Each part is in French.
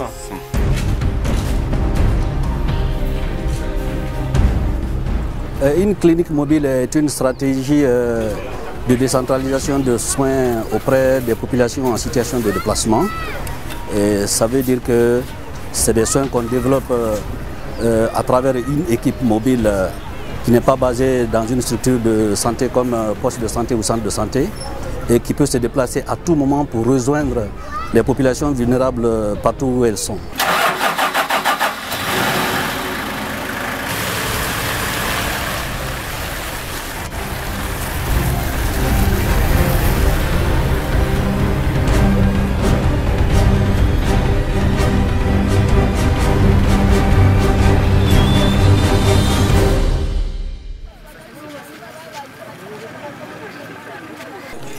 100. Une clinique mobile est une stratégie de décentralisation de soins auprès des populations en situation de déplacement. Et ça veut dire que c'est des soins qu'on développe à travers une équipe mobile qui n'est pas basée dans une structure de santé comme poste de santé ou centre de santé et qui peut se déplacer à tout moment pour rejoindre les populations vulnérables partout où elles sont.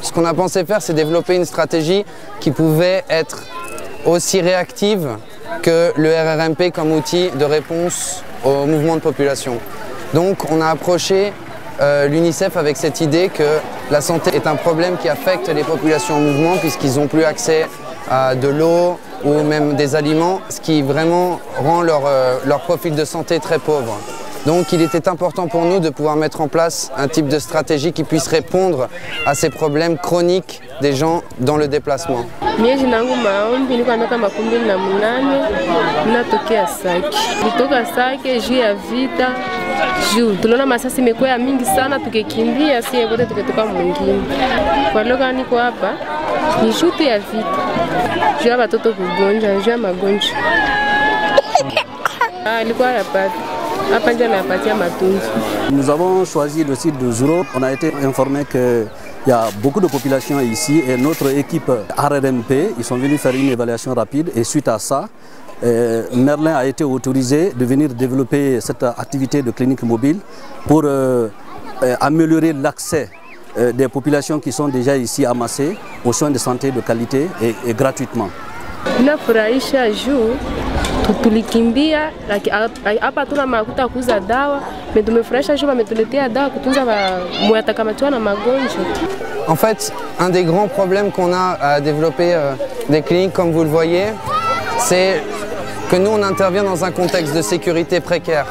Ce qu'on a pensé faire, c'est développer une stratégie qui pouvait être aussi réactive que le RRMP comme outil de réponse au mouvement de population. Donc on a approché l'UNICEF avec cette idée que la santé est un problème qui affecte les populations en mouvement puisqu'ils n'ont plus accès à de l'eau ou même des aliments, ce qui vraiment rend leur profil de santé très pauvre. Donc il était important pour nous de pouvoir mettre en place un type de stratégie qui puisse répondre à ces problèmes chroniques des gens dans le déplacement. Miezi nangu maombi niko miaka 28 natokea Sake. Kutoka Sake juu ya vita juu tuliona masasi imekuwa ya mingi sana tukikimbia sie wote tukatoka mwingine. Kwa leo niko hapa ni juu ya vita. Juu ya watoto kugonja, juu ya magonjwa. Ilikuwa ya pati. Nous avons choisi le site de Zouro. On a été informé qu'il y a beaucoup de populations ici et notre équipe RRMP, ils sont venus faire une évaluation rapide et suite à ça, Merlin a été autorisé de venir développer cette activité de clinique mobile pour améliorer l'accès des populations qui sont déjà ici amassées aux soins de santé de qualité et gratuitement. Inafurahisha juu tulikimbia hapa tuna makuta kuuza dawa, mais tumefurahisha juu wametuletea dawa kutunza mwatakamatua na magonjwa. En fait, un des grands problèmes qu'on a à développer des cliniques comme vous le voyez, c'est que nous on intervient dans un contexte de sécurité précaire.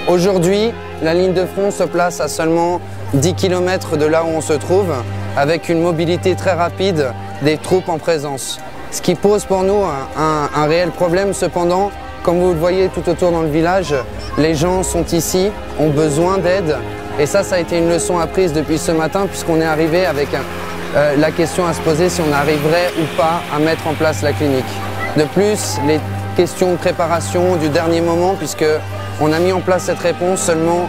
Aujourd'hui, la ligne de front se place à seulement 10 km de là où on se trouve, avec une mobilité très rapide des troupes en présence. Ce qui pose pour nous un réel problème. Cependant, comme vous le voyez tout autour dans le village, les gens sont ici, ont besoin d'aide. Et ça a été une leçon apprise depuis ce matin puisqu'on est arrivé avec la question à se poser si on arriverait ou pas à mettre en place la clinique. De plus, les questions de préparation du dernier moment puisqu'on a mis en place cette réponse seulement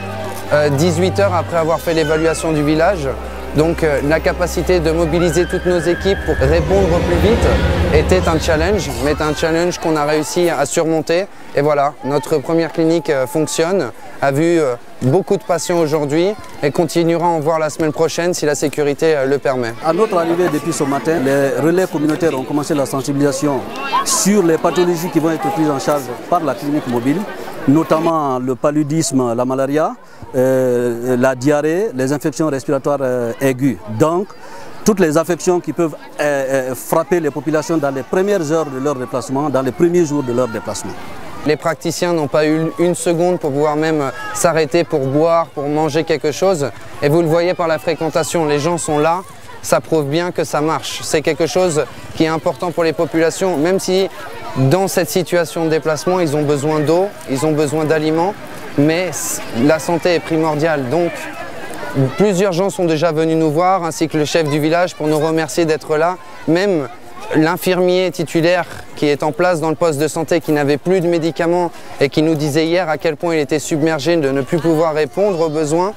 18 heures après avoir fait l'évaluation du village. Donc la capacité de mobiliser toutes nos équipes pour répondre au plus vite était un challenge, mais un challenge qu'on a réussi à surmonter. Et voilà, notre première clinique fonctionne, a vu beaucoup de patients aujourd'hui et continuera à en voir la semaine prochaine si la sécurité le permet. À notre arrivée depuis ce matin, les relais communautaires ont commencé la sensibilisation sur les pathologies qui vont être prises en charge par la clinique mobile, notamment le paludisme, la malaria, la diarrhée, les infections respiratoires aiguës. Donc, toutes les affections qui peuvent frapper les populations dans les premières heures de leur déplacement, dans les premiers jours de leur déplacement. Les praticiens n'ont pas eu une seconde pour pouvoir même s'arrêter pour boire, pour manger quelque chose. Et vous le voyez par la fréquentation, les gens sont là, ça prouve bien que ça marche. C'est quelque chose qui est important pour les populations, même si dans cette situation de déplacement, ils ont besoin d'eau, ils ont besoin d'aliments, mais la santé est primordiale. Donc, plusieurs gens sont déjà venus nous voir, ainsi que le chef du village, pour nous remercier d'être là. Même l'infirmier titulaire qui est en place dans le poste de santé, qui n'avait plus de médicaments et qui nous disait hier à quel point il était submergé de ne plus pouvoir répondre aux besoins,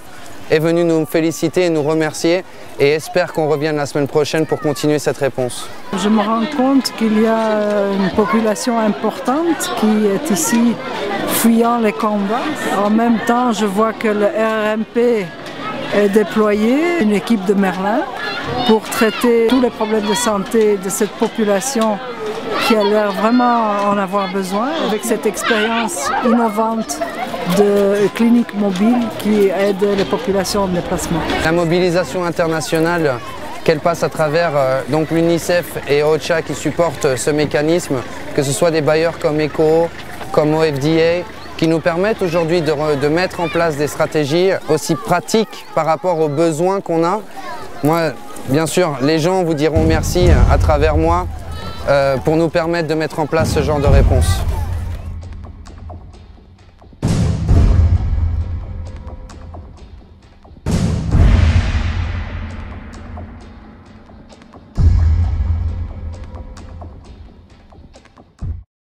est venu nous féliciter et nous remercier et espère qu'on revienne la semaine prochaine pour continuer cette réponse. Je me rends compte qu'il y a une population importante qui est ici fuyant les combats. En même temps, je vois que le RRMP est déployé, une équipe de Merlin, pour traiter tous les problèmes de santé de cette population qui a l'air vraiment en avoir besoin, avec cette expérience innovante de clinique mobile qui aide les populations en déplacement. La mobilisation internationale qu'elle passe à travers donc l'UNICEF et OCHA qui supportent ce mécanisme, que ce soit des bailleurs comme ECHO, comme OFDA, qui nous permettent aujourd'hui de mettre en place des stratégies aussi pratiques par rapport aux besoins qu'on a. Moi, bien sûr, les gens vous diront merci à travers moi pour nous permettre de mettre en place ce genre de réponse.